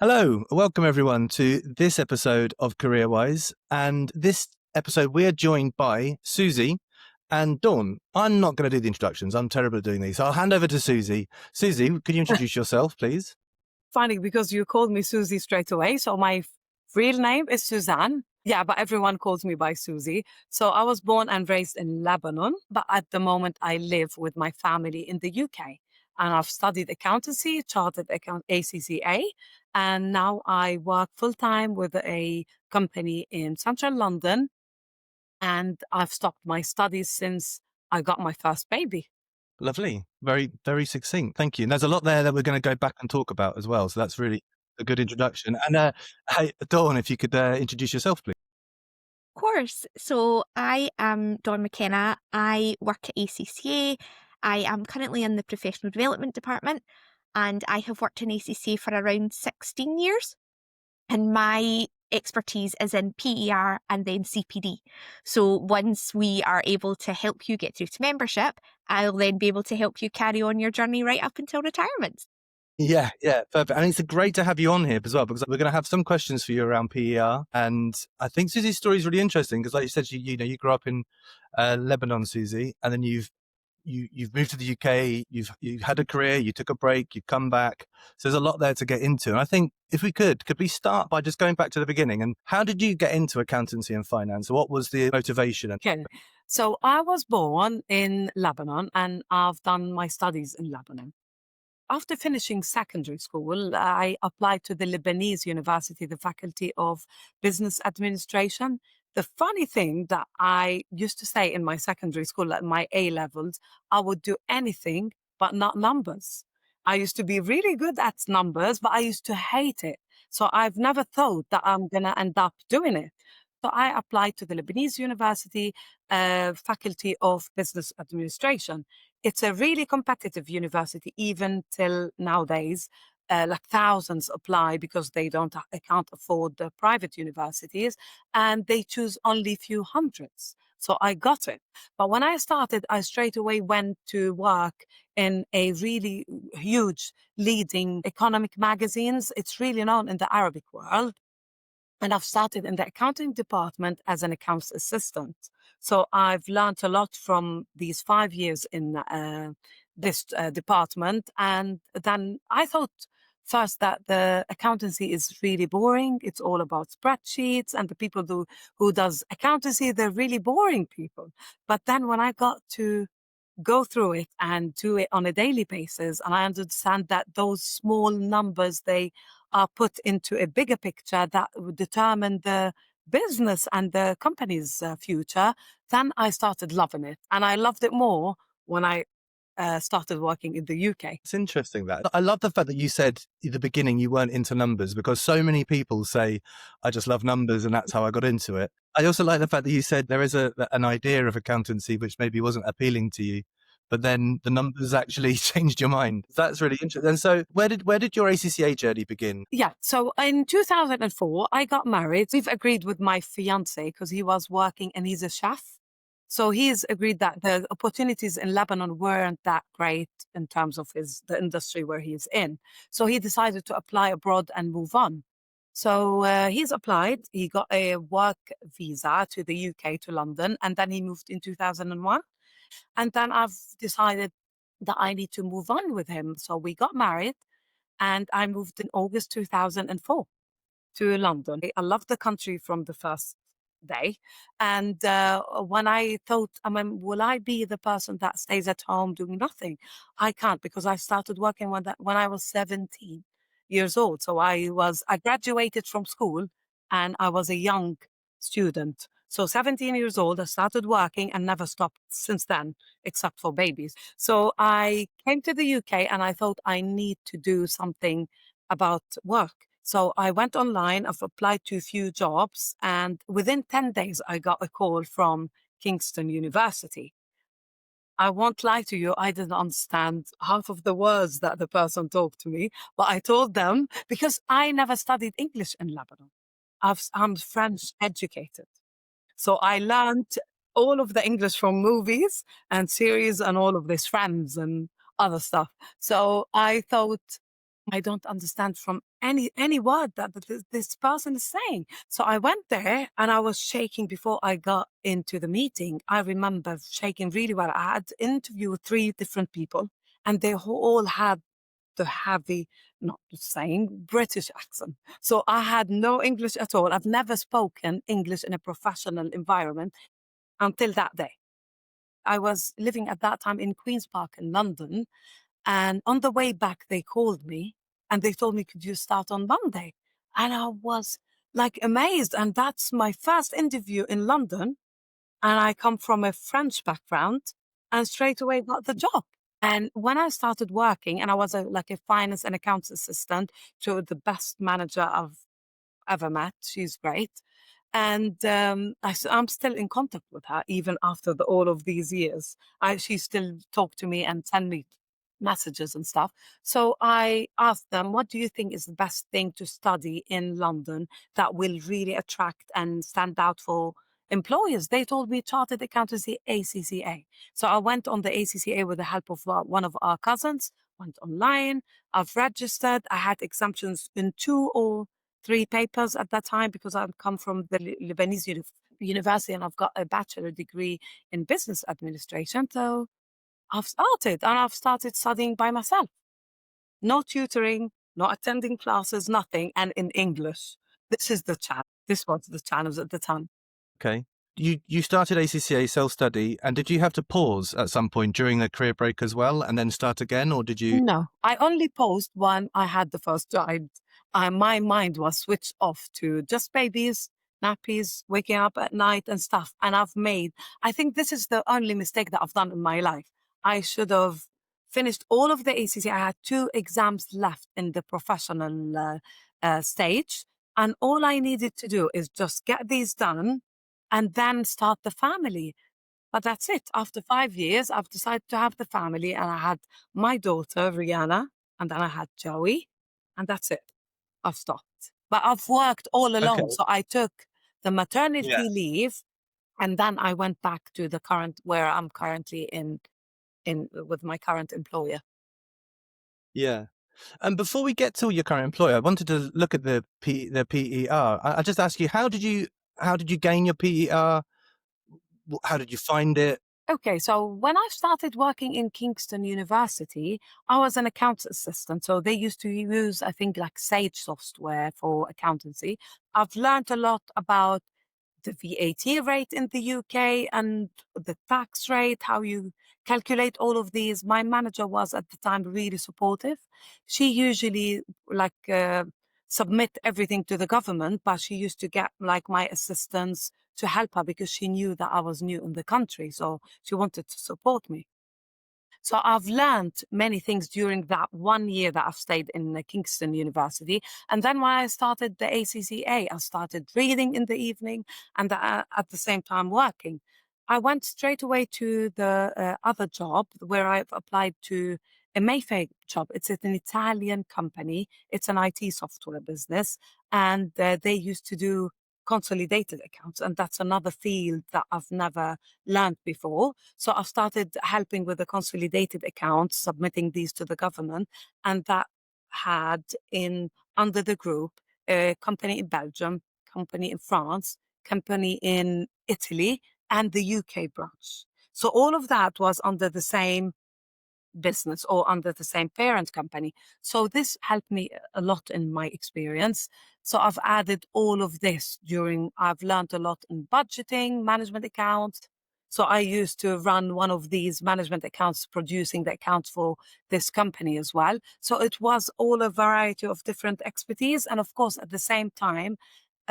Hello, welcome everyone to this episode of CareerWise. And this episode, we are joined by Suzy and Dawn. I'm not going to do the introductions. I'm terrible at doing these. So I'll hand over to Suzy. Suzy, could you introduce yourself, please? Funny because you called me Suzy straight away. So my real name is Suzanne. Yeah, but everyone calls me by Suzy. So I was born and raised in Lebanon, but at the moment I live with my family in the UK. And I've studied accountancy, chartered account ACCA, and now I work full time with a company in central London. And I've stopped my studies since I got my first baby. Lovely. Very, very succinct. Thank you. And there's a lot there that we're going to go back and talk about as well. So that's really a good introduction. And hey, Dawn, if you could introduce yourself, please. Of course. So I am Dawn Mackenna. I work at ACCA. I am currently in the Professional Development Department, and I have worked in ACCA for around 16 years. And my expertise is in PER and then CPD. So once we are able to help you get through to membership, I'll then be able to help you carry on your journey right up until retirement. Yeah, perfect. And it's great to have you on here as well, because we're going to have some questions for you around PER. And I think Suzy's story is really interesting because, like you said, you grew up in Lebanon, Suzy, and then you've moved to the UK. You've had a career. You took a break. You've come back. So there's a lot there to get into. And I think if we could we start by just going back to the beginning? And how did you get into accountancy and finance? What was the motivation? Okay. So I was born in Lebanon and I've done my studies in Lebanon. After finishing secondary school, I applied to the Lebanese University, the Faculty of Business Administration. The funny thing that I used to say in my secondary school at my A levels, I would do anything but not numbers. I used to be really good at numbers, but I used to hate it. So I've never thought that I'm going to end up doing it. So I applied to the Lebanese University Faculty of Business Administration. It's a really competitive university, even till nowadays. Like thousands apply because they can't afford the private universities, and they choose only few hundreds. So I got it. But when I started, I straight away went to work in a really huge leading economic magazines. It's really known in the Arabic world. And I've started in the accounting department as an accounts assistant. So I've learned a lot from these 5 years in this department. And then I thought first that the accountancy is really boring. It's all about spreadsheets, and the people who does accountancy, they're really boring people. But then when I got to go through it and do it on a daily basis, and I understand that those small numbers, they are put into a bigger picture that would determine the business and the company's future, then I started loving it. And I loved it more when I started working in the UK. It's interesting that. I love the fact that you said at the beginning you weren't into numbers, because so many people say, I just love numbers and that's how I got into it. I also like the fact that you said there is an idea of accountancy which maybe wasn't appealing to you, but then the numbers actually changed your mind. That's really interesting. And so where did your ACCA journey begin? Yeah. So in 2004, I got married. We've agreed with my fiance because he was working and he's a chef. So he's agreed that the opportunities in Lebanon weren't that great in terms of the industry where he's in. So he decided to apply abroad and move on. So he's applied. He got a work visa to the UK, to London, and then he moved in 2001. And then I've decided that I need to move on with him. So we got married and I moved in August 2004 to London. I loved the country from the first day. And when I thought, will I be the person that stays at home doing nothing? I can't, because I started working when I was 17 years old. So I graduated from school and I was a young student. So 17 years old, I started working and never stopped since then, except for babies. So I came to the UK and I thought I need to do something about work. So I went online, I've applied to a few jobs, and within 10 days, I got a call from Kingston University. I won't lie to you, I didn't understand half of the words that the person talked to me, but I told them, because I never studied English in Lebanon. I'm French educated. So I learned all of the English from movies and series and all of this, Friends and other stuff. So I thought, I don't understand from any word that this person is saying. So I went there and I was shaking before I got into the meeting. I remember shaking really well. I had interviewed 3 different people, and they all had the heavy, not saying British accent. So I had no English at all. I've never spoken English in a professional environment until that day. I was living at that time in Queen's Park in London. And on the way back, they called me and they told me, could you start on Monday? And I was like amazed. And that's my first interview in London. And I come from a French background and straight away got the job. And when I started working, and I was like a finance and accounts assistant to the best manager I've ever met. She's great. And I'm still in contact with her even after all of these years. She still talk to me and send me messages and stuff. So I asked them, what do you think is the best thing to study in London that will really attract and stand out for employers? They told me chartered accountancy, ACCA. So I went on the ACCA with the help of one of our cousins, went online. I've registered. I had exemptions in 2 or 3 papers at that time because I've come from the Lebanese university and I've got a bachelor degree in business administration. So I've started studying by myself. No tutoring, not attending classes, nothing, and in English. This is the challenge. This was the challenge at the time. Okay. You started ACCA self-study, and did you have to pause at some point during the career break as well and then start again, or did you? No, I only paused when I had the first child. My mind was switched off to just babies, nappies, waking up at night and stuff. And I think this is the only mistake that I've done in my life. I should have finished all of the ACCA. I had 2 exams left in the professional stage. And all I needed to do is just get these done and then start the family. But that's it. After 5 years, I've decided to have the family, and I had my daughter, Rihanna, and then I had Joey, and that's it. I've stopped. But I've worked all Okay. along. So I took the Yeah. maternity leave, and then I went back to the where I'm currently in with my current employer. Yeah. And before we get to your current employer, I wanted to look at the PER. I just ask you, how did you gain your PER? How did you find it? Okay, so when I started working in Kingston University, I was an accounts assistant. So they used to use, I think, like Sage software for accountancy. I've learned a lot about the VAT rate in the UK and the tax rate, how you calculate all of these. My manager was at the time really supportive. She usually submit everything to the government, but she used to get like my assistants to help her because she knew that I was new in the country. So she wanted to support me. So I've learned many things during that 1 year that I've stayed in Kingston University. And then when I started the ACCA, I started reading in the evening and at the same time working. I went straight away to the other job where I've applied to a Mayfair job. It's an Italian company. It's an IT software business. And they used to do consolidated accounts. And that's another field that I've never learned before. So I've started helping with the consolidated accounts, submitting these to the government. And that had under the group a company in Belgium, company in France, company in Italy, and the UK branch. So all of that was under the same business or under the same parent company. So this helped me a lot in my experience. So I've added all of this I've learned a lot in budgeting, management accounts. So I used to run one of these management accounts, producing the accounts for this company as well. So it was all a variety of different expertise. And of course, at the same time,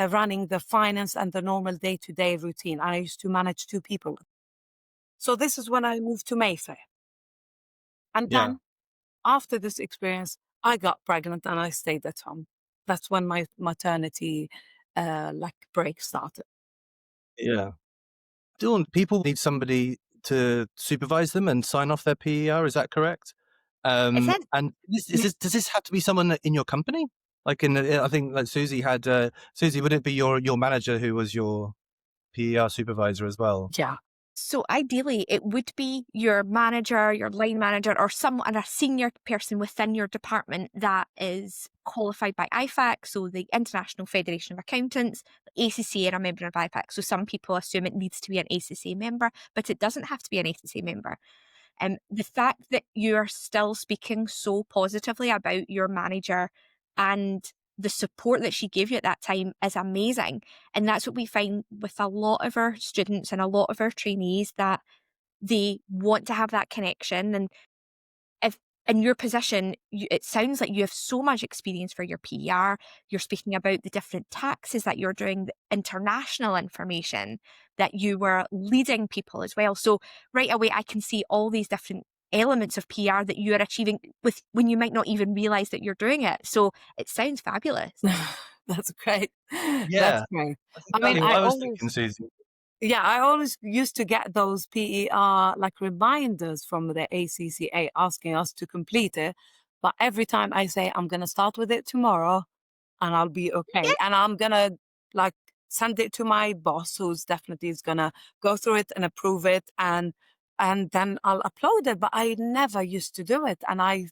running the finance and the normal day-to-day routine. I used to manage 2 people. So this is when I moved to Mayfair. And Yeah. then after this experience, I got pregnant and I stayed at home. That's when my maternity break started. Yeah. People need somebody to supervise them and sign off their PER. Is that correct? Is it? And does this have to be someone in your company? Like I think like Suzy had, Suzy, would it be your manager who was your PER supervisor as well? Yeah. So ideally, it would be your manager, your line manager, or someone, a senior person within your department that is qualified by IFAC, so the International Federation of Accountants. ACCA are a member of IFAC, so some people assume it needs to be an ACCA member, but it doesn't have to be an ACCA member. The fact that you're still speaking so positively about your manager and the support that she gave you at that time is amazing. And that's what we find with a lot of our students and a lot of our trainees, that they want to have that connection. And if in your position, it sounds like you have so much experience for your PER. You're speaking about the different taxes that you're doing, the international information, that you were leading people as well. So right away, I can see all these different elements of PR that you are achieving with when you might not even realize that you're doing it. So it sounds fabulous. That's great. That's Yeah, great. that's I mean, exactly what I was thinking, Suzy. I always used to get those PER like reminders from the ACCA asking us to complete it. But every time I say I'm going to start with it tomorrow and I'll be okay, and I'm going to like send it to my boss, who's definitely is going to go through it and approve it, and then I'll upload it. But I never used to do it. And I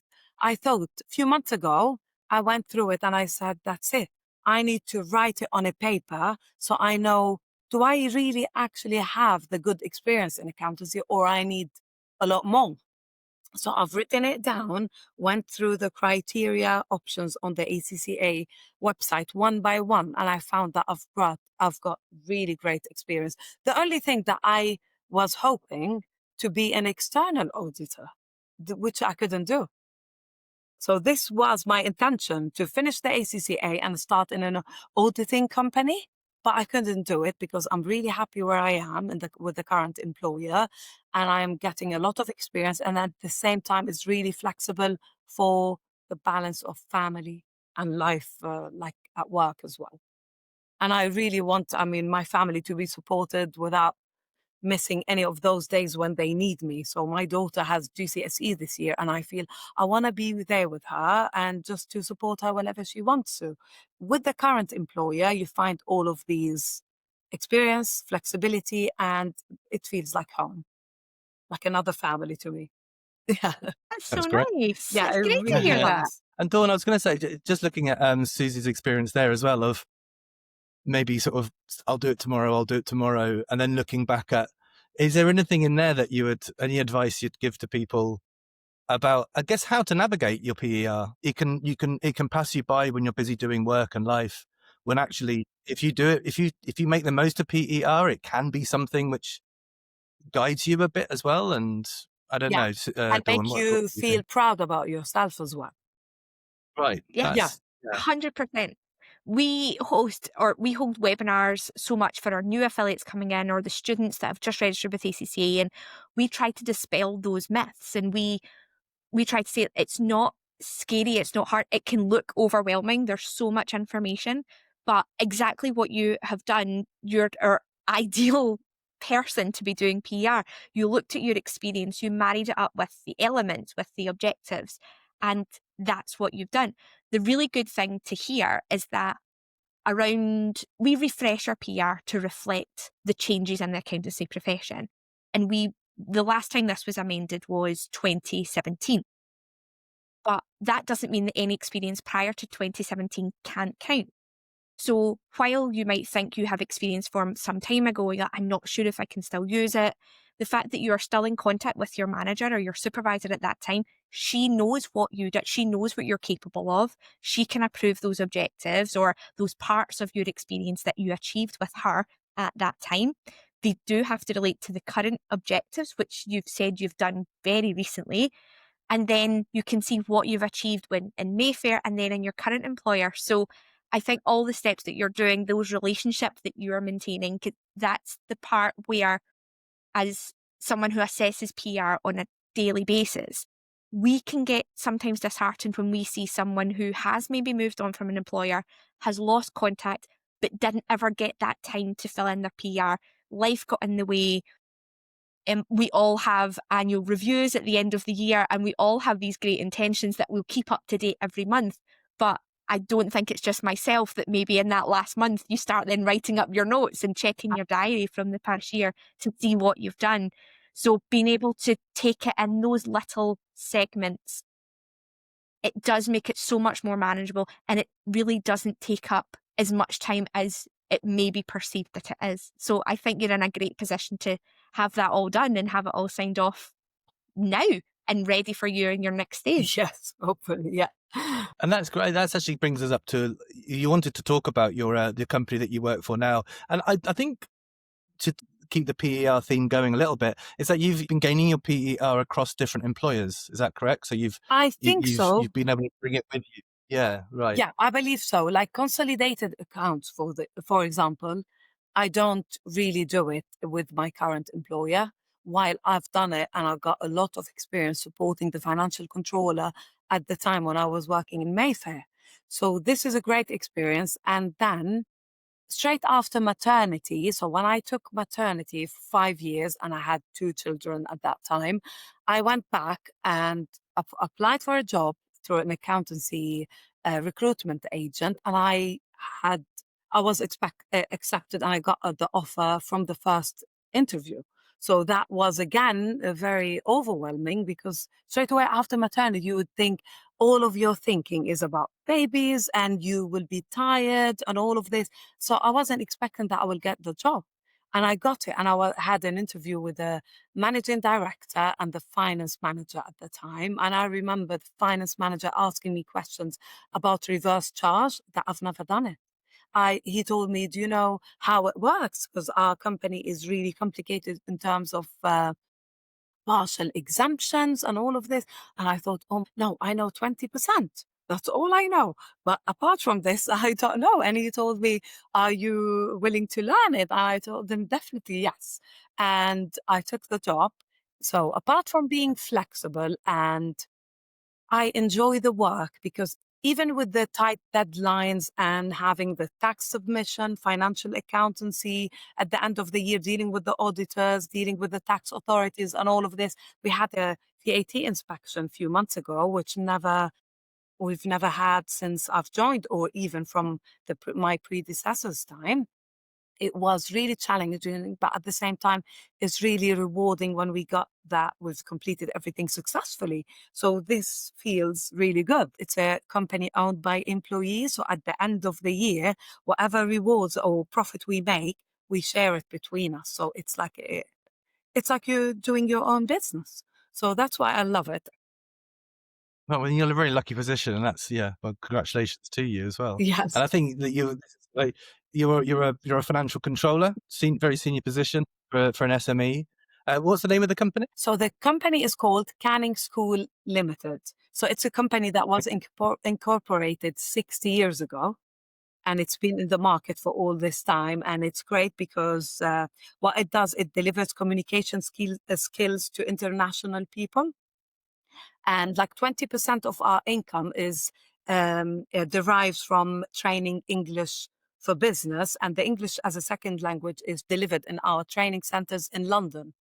thought a few months ago, I went through it and I said, that's it. I need to write it on a paper so I know, do I really actually have the good experience in accountancy, or I need a lot more? So I've written it down, went through the criteria options on the ACCA website one by one, and I found that I've got really great experience. The only thing that I was hoping to be an external auditor, which I couldn't do. So this was my intention, to finish the ACCA and start in an auditing company, but I couldn't do it because I'm really happy where I am with the current employer, and I'm getting a lot of experience. And at the same time, it's really flexible for the balance of family and life, like at work as well. And I really want, my family to be supported without missing any of those days when they need me. So my daughter has GCSE this year, and I feel I want to be there with her and just to support her whenever she wants to. With the current employer, you find all of these experience, flexibility, and it feels like home, like another family to me. Yeah, That's so That's great. nice. yeah, It's it great to really hear that. does. And Dawn, I was going to say, just looking at Suzy's experience there as well, of maybe sort of, I'll do it tomorrow, and then looking back at, is there anything in there that any advice you'd give to people about, I guess, how to navigate your PER? It can pass you by when you're busy doing work and life. When actually, if you do it, if you make the most of PER, it can be something which guides you a bit as well. And I don't know, And Dawn, make what you do you feel think? proud about yourself as well. Right. Yes, Yeah. 100%. We hold webinars so much for our new affiliates coming in, or the students that have just registered with ACCA, and we try to dispel those myths. And we try to say it's not scary, it's not hard. It can look overwhelming. There's so much information, but exactly what you have done, you're our ideal person to be doing PR. You looked at your experience, you married it up with the elements, with the objectives, and that's what you've done. The really good thing to hear is that we refresh our PR to reflect the changes in the accountancy profession. And the last time this was amended was 2017. But that doesn't mean that any experience prior to 2017 can't count. So while you might think you have experience from some time ago, I'm not sure if I can still use it, the fact that you are still in contact with your manager or your supervisor at that time, she knows what you did. She knows what you're capable of. She can approve those objectives or those parts of your experience that you achieved with her at that time. They do have to relate to the current objectives, which you've said you've done very recently. And then you can see what you've achieved in Mayfair and then in your current employer. So I think all the steps that you're doing, those relationships that you're maintaining, that's the part where, as someone who assesses PR on a daily basis, we can get sometimes disheartened when we see someone who has maybe moved on from an employer, has lost contact, but didn't ever get that time to fill in their PR. Life got in the way. We all have annual reviews at the end of the year, and we all have these great intentions that we'll keep up to date every month. But I don't think it's just myself that maybe in that last month you start then writing up your notes and checking your diary from the past year to see what you've done. So being able to take it in those little segments, it does make it so much more manageable, and it really doesn't take up as much time as it may be perceived that it is. So I think you're in a great position to have that all done and have it all signed off now and ready for you in your next stage. Yes, hopefully, yeah. And that's great. That actually brings us up to, you wanted to talk about your the company that you work for now. And I think to keep the PER theme going a little bit, is that you've been gaining your PER across different employers. Is that correct? So I think so. you've been able to bring it with you. Yeah, right. Yeah, I believe so. Like consolidated accounts, for example, I don't really do it with my current employer. While I've done it and I've got a lot of experience supporting the financial controller at the time when I was working in Mayfair. So this is a great experience. And then straight after maternity, so when I took maternity for 5 years and I had 2 children at that time, I went back and applied for a job through an accountancy recruitment agent, and I was accepted, and I got the offer from the first interview. So that was again very overwhelming, because straight away after maternity, you would think all of your thinking is about babies and you will be tired and all of this. So I wasn't expecting that I will get the job. And I got it. And had an interview with the managing director and the finance manager at the time. And I remember the finance manager asking me questions about reverse charge that I've never done it. He told me, do you know how it works? Because our company is really complicated in terms of partial exemptions and all of this. And I thought, oh, no, I know 20%. That's all I know. But apart from this, I don't know. And he told me, are you willing to learn it? I told him, definitely yes. And I took the job. So apart from being flexible, and I enjoy the work, because even with the tight deadlines and having the tax submission, financial accountancy at the end of the year, dealing with the auditors, dealing with the tax authorities and all of this, we had a VAT inspection a few months ago, which we've never had since I've joined, or even from my predecessor's time. It was really challenging, but at the same time, it's really rewarding when we got that we've completed everything successfully. So this feels really good. It's a company owned by employees. So at the end of the year, whatever rewards or profit we make, we share it between us. So it's like you're doing your own business. So that's why I love it. Well, you're in a very lucky position, and that's, yeah. Well, congratulations to you as well. Yes. And I think that you're a financial controller, very senior position for an SME. What's the name of the company? So the company is called Canning School Limited. So it's a company that was incorporated 60 years ago. And it's been in the market for all this time. And it's great because what it does, it delivers communication skills to international people. And like 20% of our income is derives from training English for business. And the English as a second language is delivered in our training centers in London.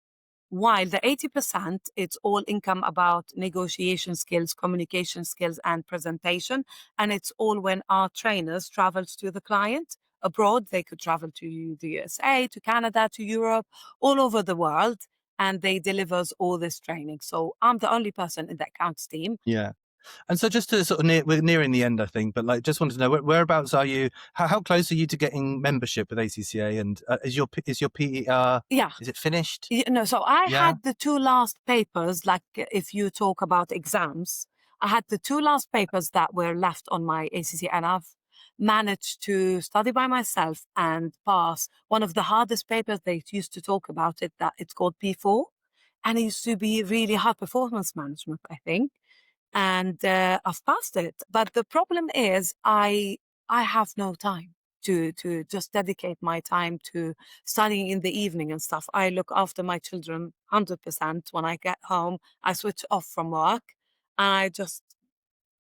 While the 80%, it's all income about negotiation skills, communication skills, and presentation. And it's all when our trainers travels to the client abroad. They could travel to the USA, to Canada, to Europe, all over the world. And they delivers all this training. So I'm the only person in the accounts team. Yeah. And so just to sort of we're nearing the end, I think, but like just wanted to know whereabouts are you? How close are you to getting membership with ACCA? And is your PER? Yeah. Is it finished? No, so I had the 2 last papers. Like if you talk about exams, I had the 2 last papers that were left on my ACCA, and I've managed to study by myself and pass one of the hardest papers. They used to talk about it, that it's called P4, and it used to be really hard performance management, I think. And I've passed it. But the problem is I have no time to just dedicate my time to studying in the evening and stuff. I look after my children 100%. When I get home, I switch off from work and I just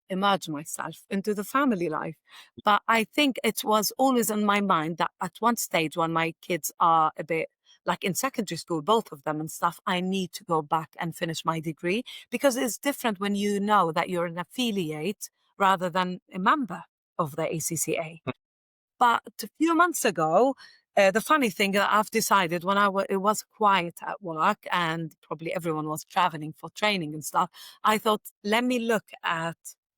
immerse myself into the family life. But I think it was always in my mind that at one stage, when my kids are a bit like in secondary school, both of them and stuff, I need to go back and finish my degree, because it's different when you know that you're an affiliate rather than a member. of the ACCA. But a few months ago, the funny thing that I've decided when it was quiet at work and probably everyone was traveling for training and stuff, I thought, let me look at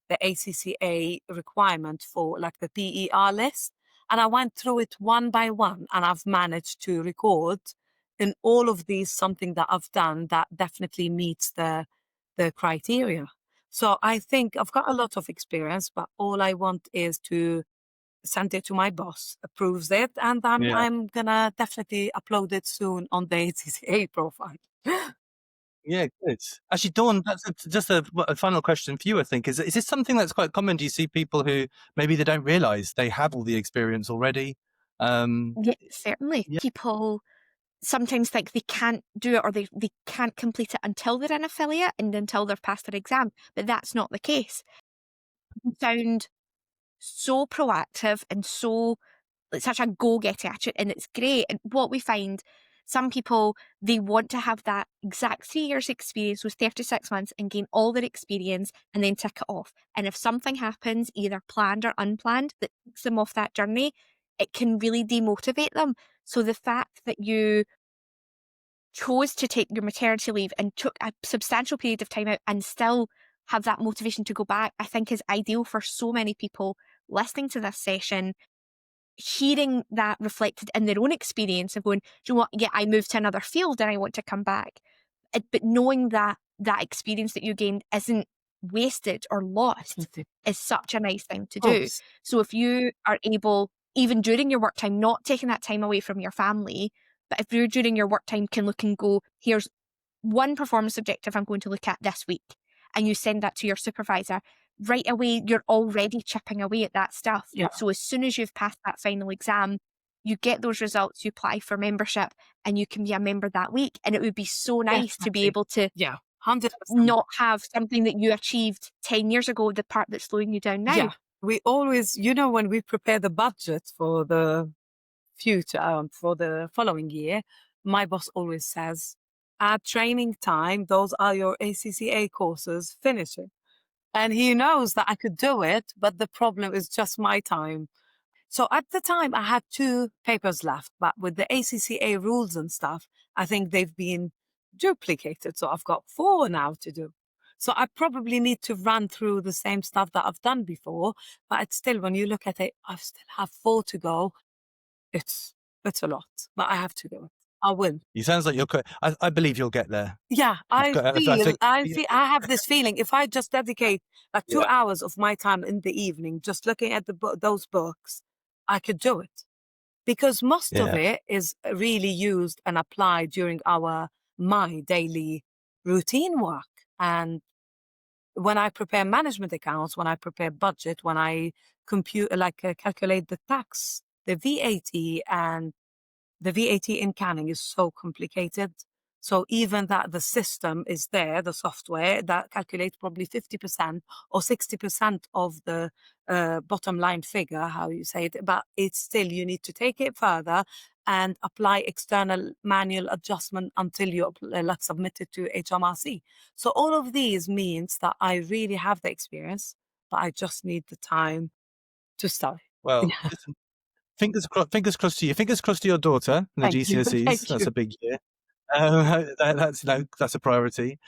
the ACCA requirement for like the PER list. And I went through it one by one, and I've managed to record in all of these something that I've done that definitely meets the criteria. So I think I've got a lot of experience, but all I want is to send it to my boss, approves it, and I'm gonna definitely upload it soon on the ACCA profile. Yeah, good. Actually, Dawn, that's just a final question for you, I think. Is this something that's quite common? Do you see people who maybe they don't realise they have all the experience already? Yeah, certainly. Yeah. People sometimes think they can't do it, or they can't complete it until they're an affiliate and until they've passed their exam, but that's not the case. You sound so proactive and such a go-getter attitude, and it's great. And what we find, some people, they want to have that exact 3 years experience with 36 months and gain all their experience and then tick it off. And if something happens, either planned or unplanned, that takes them off that journey, it can really demotivate them. So the fact that you chose to take your maternity leave and took a substantial period of time out and still have that motivation to go back, I think is ideal for so many people listening to this session, hearing that reflected in their own experience of going, do you know what, yeah, I moved to another field and I want to come back. But knowing that that experience that you gained isn't wasted or lost is such a nice thing to do. So if you are able, even during your work time, not taking that time away from your family, but if you're during your work time can look and go, here's one performance objective I'm going to look at this week, and you send that to your supervisor, right away you're already chipping away at that stuff. Yeah. So as soon as you've passed that final exam, you get those results, you apply for membership, and you can be a member that week. And it would be so nice to be able to 100%. not have something that you achieved 10 years ago, the part that's slowing you down now. Yeah, we always, when we prepare the budget for the future, for the following year, my boss always says, at training time, those are your ACCA courses, finish it. And he knows that I could do it, but the problem is just my time. So at the time, I had 2 papers left, but with the ACCA rules and stuff, I think they've been duplicated. So I've got 4 now to do. So I probably need to run through the same stuff that I've done before, but it's still, when you look at it, I still have 4 to go. It's a lot, but I have to do it. I will. It sounds like you're. I believe you'll get there. Yeah, I have this feeling. If I just dedicate like 2 hours of my time in the evening just looking at those books, I could do it. Because most of it is really used and applied during my daily routine work. And when I prepare management accounts, when I prepare budget, when I calculate the tax, the VAT, and the VAT in canning is so complicated. So even that the system is there, the software that calculates probably 50% or 60% of the bottom line figure, how you say it, but it's still, you need to take it further and apply external manual adjustment until you submit it to HMRC. So all of these means that I really have the experience, but I just need the time to study. Well, listen, fingers crossed to you. Fingers crossed to your daughter in the GCSEs. That's a big year. That's a priority.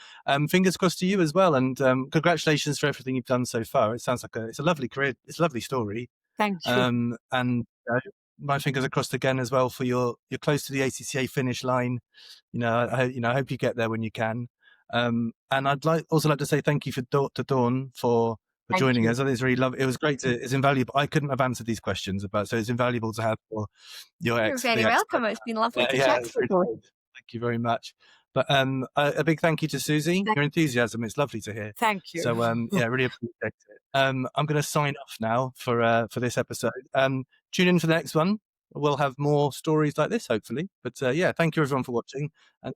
Fingers crossed to you as well, and congratulations for everything you've done so far. It sounds like it's a lovely career. It's a lovely story. Thank you. And my fingers are crossed again as well for you're close to the ACCA finish line. I hope you get there when you can. And I'd also like to say thank you to Dawn for joining us. I think it's really lovely. It was great. It's invaluable. I couldn't have answered these questions so it's invaluable to have You're very welcome. It's been lovely to chat to you. Thank you very much. But a big thank you to Suzy. Your enthusiasm, it's lovely to hear. Thank you. So really appreciate it. I'm going to sign off now for this episode. Tune in for the next one. We'll have more stories like this, hopefully. But thank you everyone for watching. And